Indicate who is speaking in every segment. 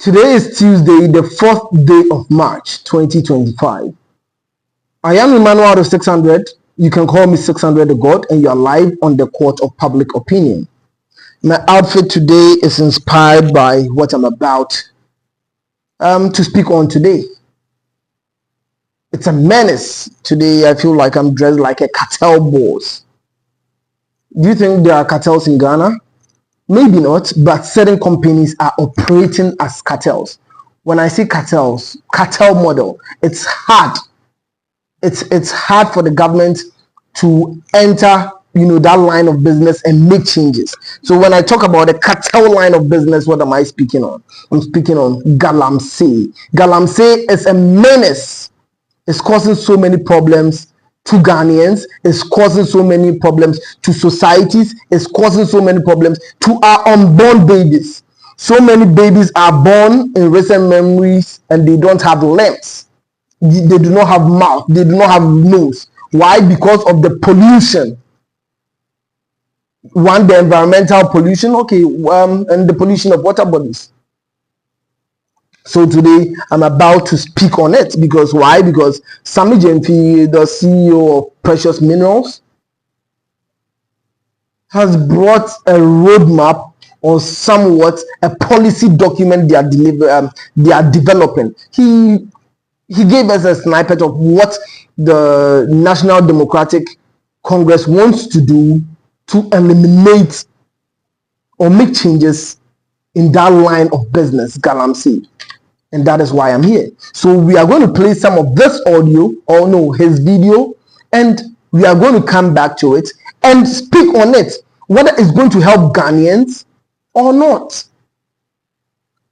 Speaker 1: Today is Tuesday, the 4th day of March 2025. I am Emmanuel out of 600. You can call me 600 the God, and you are live on the Court of Public Opinion. My outfit today is inspired by what I'm about to speak on today. It's a menace. Today I feel like I'm dressed like a cartel boss. Do you think there are cartels in Ghana? Maybe not, but certain companies are operating as cartels. When I say cartels, cartel model, it's hard. It's hard for the government to enter, that line of business and make changes. So when I talk about the cartel line of business, what am I speaking on? I'm speaking on Galamsey. Galamsey is a menace. It's causing so many problems to Ghanaians, it's causing so many problems to societies, it's causing so many problems to our unborn babies. So many babies are born in recent memories and they don't have limbs. They do not have mouth, they do not have nose. Why? Because of the pollution. One, the environmental pollution, and the pollution of water bodies. So today I'm about to speak on it because why? Because Sammy Gyamfi, the CEO of Precious Minerals, has brought a roadmap or somewhat a policy document they are developing. He gave us a snippet of what the National Democratic Congress wants to do to eliminate or make changes in that line of business, Galamsey. And that is why I'm here. So we are going to play some of this audio, or no, his video, and we are going to come back to it and speak on it, whether it's going to help Ghanaians or not.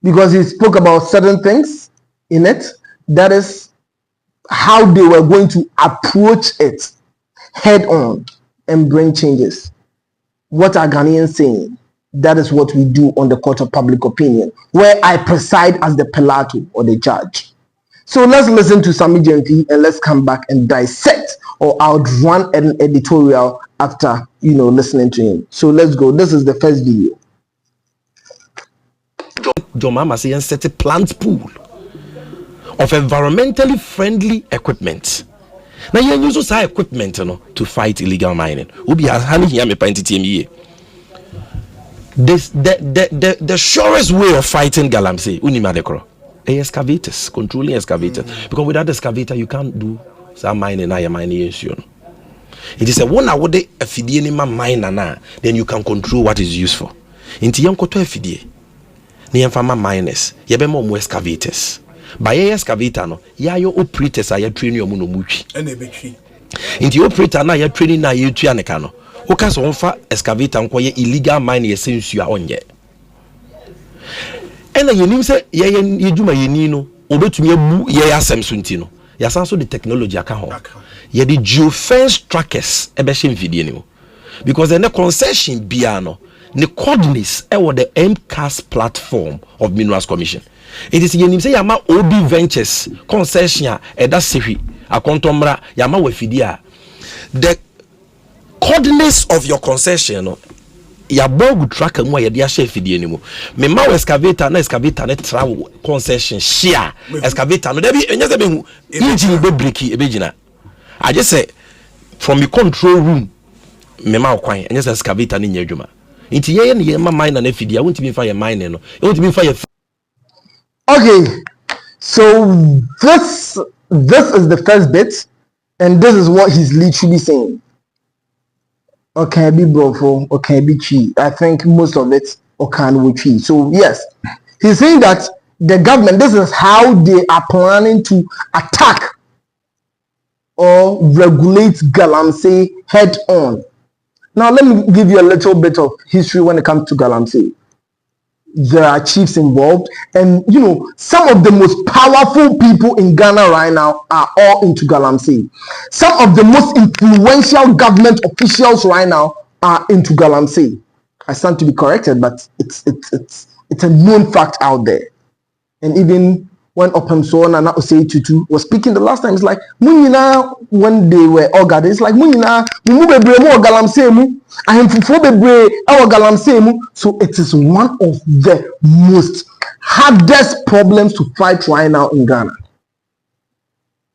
Speaker 1: Because he spoke about certain things in it, that is how they were going to approach it head on and bring changes. What are Ghanaians saying? That is what we do on the Court of Public Opinion, where I preside as the Pilato or the judge. So let's listen to Sammy Gyamfi and let's come back and dissect, or I'll run an editorial after listening to him. So let's go. This is the first video.
Speaker 2: John Mama says set a plant pool of environmentally friendly equipment. Now you use that equipment to fight illegal mining. The surest way of fighting Galamsey, excavators, controlling excavators. Because without excavator, you can't do some mining. It is a one hour day a mine, then you can control what is used for. Into young koto FDA, near farmer miners, yabemo excavators. By excavator, no, your operators are training your munomuchi. Into your operator, now you're training now you trianecano. Okas onfa excavator nkoye illegal mine ye sensua onye. Ena yenim se ye yedwuma yeni no obetumi abu ye asem so ntino. Ya sanso the technology aka ho. Ye the geofence trackers ebe hye mfidie ni mo. Because the concession bia no the coordinates e the MCAS platform of Minerals Commission. It is yenim se yama OB Ventures concession e da sehi akontomra yama wafidia. The coordinates of your concession, your bog tracker more your dear chef anymore. Me ma excavator na excavator na travel concession share excavator no there be engine be breaki ebegina. I just say from the control room me ma kwan and just excavator ni nyadwuma. Inti ye ne ma mine na fidie won't be fire mine no. Won't be fire.
Speaker 1: Okay. So this is the first bit, and this is what he's literally saying. Okay, be brofo, okay, be chi. I think most of it can be chi. So yes, he's saying that the government, this is how they are planning to attack or regulate Galamsey head on. Now let me give you a little bit of history when it comes to Galamsey. There are chiefs involved, and some of the most powerful people in Ghana right now are all into Galamsey. Some of the most influential government officials right now are into Galamsey. I stand to be corrected, but it's a known fact out there. And even when Opemso and Osei Tutu was speaking the last time, it's like Munina, when they were all gathered, it's like Munina, Galamsey, I am Fufobe our Galamsey. So it is one of the most hardest problems to fight right now in Ghana.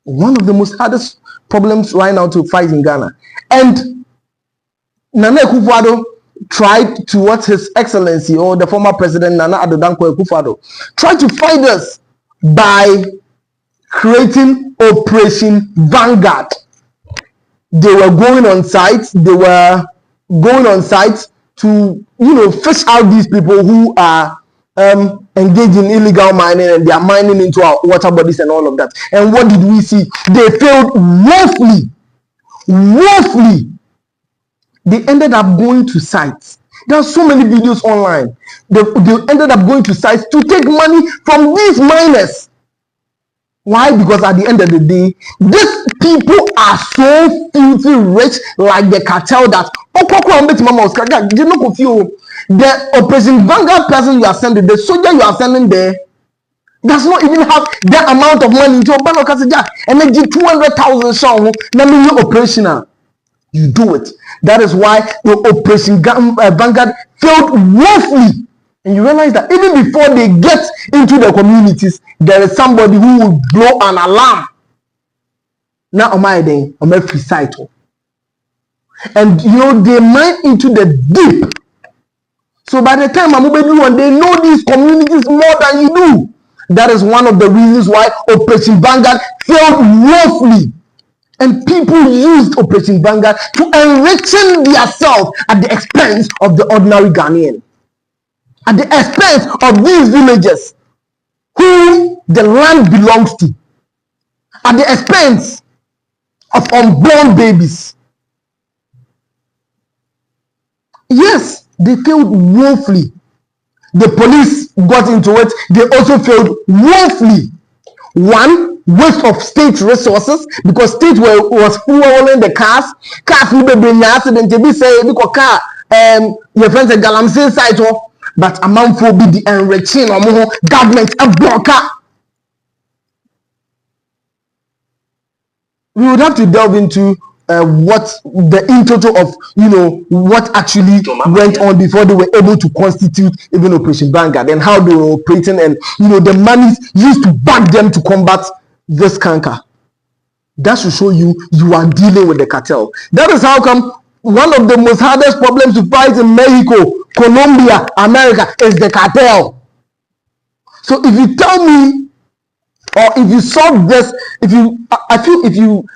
Speaker 1: One of the most hardest problems right now to fight in Ghana. And Nana Akufo-Addo tried to what His Excellency or the former President Nana Addo Dankwa Akufo-Addo tried to fight us by creating Operation Vanguard. They were going on sites. To fish out these people who are engaged in illegal mining, and they are mining into our water bodies and all of that. And what did we see? They failed woefully. They ended up going to sites. There are so many videos online. They ended up going to sites to take money from these miners. Why? Because at the end of the day, these people are so filthy rich, like the cartel that the Operation Vanguard person you are sending, the soldier you are sending there, does not even have that amount of money to open a and then 200,000 song, operational. You do it. That is why the Operation Vanguard failed woefully. And you realize that even before they get into the communities, there is somebody who will blow an alarm. Now, am I then? I'm a free site. And they mine into the deep. So by the time I'm one, they know these communities more than you do. That is one of the reasons why Operation Vanguard failed woefully. And people used Operation Vanguard to enrichen themselves at the expense of the ordinary Ghanaian. At the expense of these villagers who the land belongs to. At the expense of unborn babies. Yes, they failed woefully. The police got into it. They also failed woefully. One, waste of state resources, because state was fueling the cars. Cars will be bringing accident. They say because car your friends at Galamsey site, but amount for be the enriching or more government a blocker. We would have to delve into what the in total of what actually went on before they were able to constitute even Operation Vanguard, and how they were operating, and the monies used to back them to combat this canker. That should show you are dealing with the cartel. That is how come one of the most hardest problems to fight in Mexico, Colombia, America is the cartel. So if you tell me, or if you solve this, if you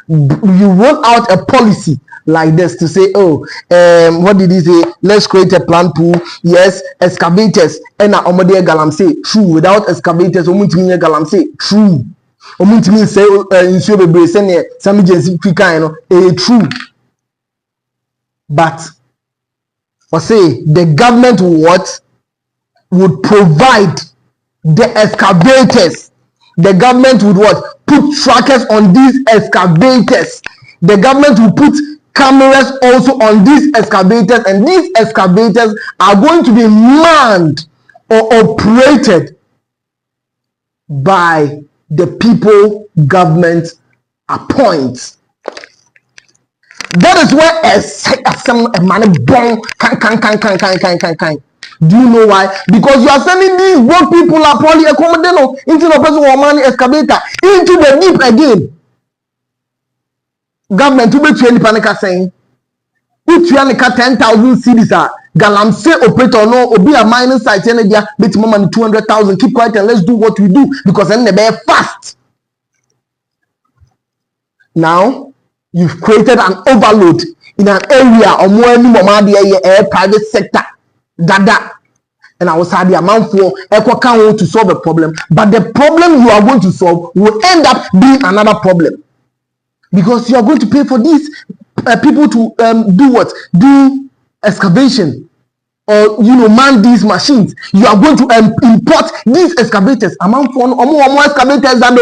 Speaker 1: roll out a policy like this to say, what did he say? Let's create a plant pool. Yes, excavators. And Omode Galamsey, true. Without excavators, Omuntimi Galamsey, true. Omuntimi say insure be send Sammy true. But the government would provide the excavators. The government would put trackers on these excavators. The government will put cameras also on these excavators, and these excavators are going to be manned or operated by the people government appoints. That is where a money bomb can. Do you know why? Because you are sending these broke people are probably accommodating into the person or money excavator into the deep again. Government to be trained panic saying, if you only 10,000 cities are Galamsey operator no obi a mining site and they bit more money 200,000. Keep quiet and let's do what we do, because then they be fast. Now you've created an overload in an area or more private sector. And I was had the amount for ECHO to solve a problem, but the problem you are going to solve will end up being another problem, because you are going to pay for these people to do excavation, or man these machines. You are going to import these excavators. Amount for more excavators that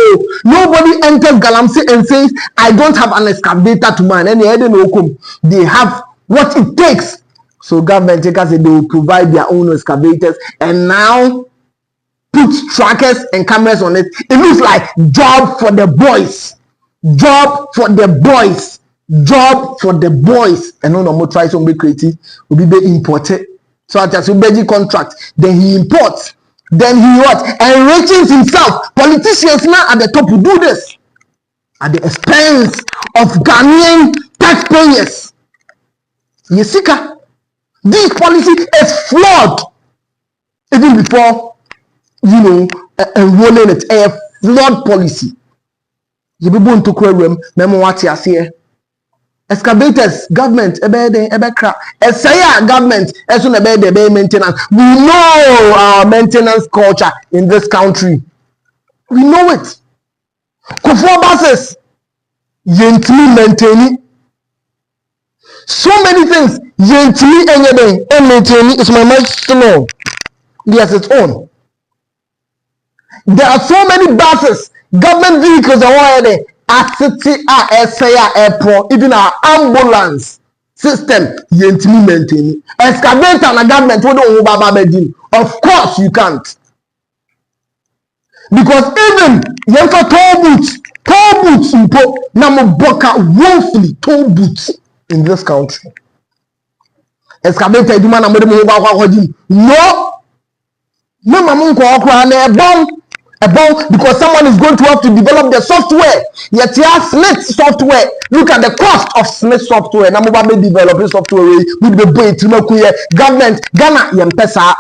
Speaker 1: nobody enters Galamsey and says I don't have an excavator to man. And they have what it takes. So government takers say they will provide their own excavators and now put trackers and cameras on it. It looks like job for the boys. Job for the boys. Job for the boys. And no more try to be creative. Will be imported. So at a contract, then he imports then he what? Enriches himself. Politicians now at the top will do this at the expense of Ghanaian taxpayers. Yesika, this policy is flawed even before, enrolling it. A flawed policy. You be born to room, memo what you say. Excavators, government, government, as soon as they maintenance. We know our maintenance culture in this country. We know it. Kufuor buses, yentimi maintaining. So many things, yentimi anything, and maintaining is my maximum. Yes, its own. There are so many buses, government vehicles are already at city, airport, even our ambulance system, yentimi maintaining. Excavator and government, of course you can't. Because even yenka toll booths namo boka woefully toll booths in this country. Excavator eduma na mo dem kwa no mama nko okra na ebon because someone is going to have to develop the software. Yet Smith software. Look at the cost of Smith software. Na mo ba be developing software with the boy timakuye government Ghana yempesa.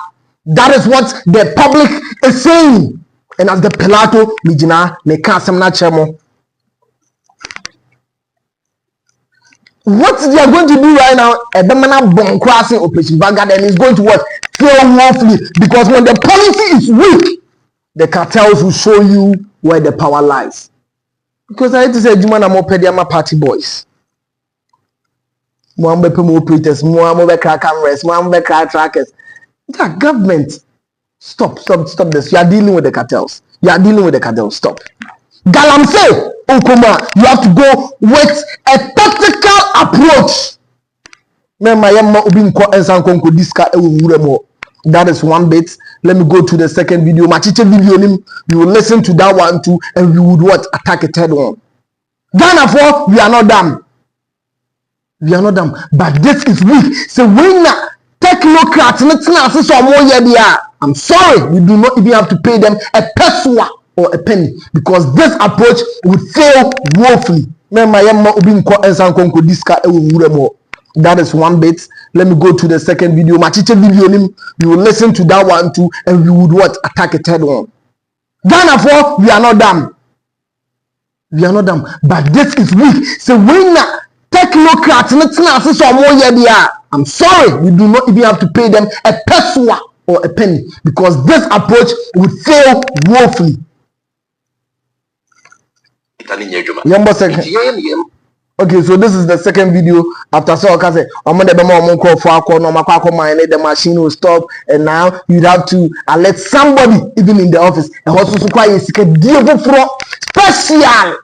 Speaker 1: That is what the public is saying. And as the Pilato, Mijina, Nekasam Nachemo. What they are going to do right now, a Bemana bomb crossing operation Vanguard, and is going to what? Fail woefully. Because when the policy is weak, the cartels will show you where the power lies. Because I hate to say, Jumana Mopediama party boys. Mwambe Pemo operators, Mwambe cameras, Mwambe trackers. That government. Stop this. You are dealing with the cartels. Stop. Galamsey, Okuma, you have to go with a tactical approach. That is one bit. Let me go to the second video. Machiche video, you will listen to that one too, and we would what? Attack a third one. Ghana for, we are not dumb. But this is weak. So when technocrats, I'm sorry, we do not even have to pay them a peswa or a penny because this approach would fail woefully. That is one bit. Let me go to the second video. Machiche video, you will listen to that one too, and we would what? Attack a third one. Ghana for, we are not dumb. But this is weak. So when technocrats, I'm sorry, we do not even have to pay them a peswa or a penny because this approach would fail woefully. Okay, so this is the second video after so the machine will stop and now you'd have to alert somebody even in the office and also special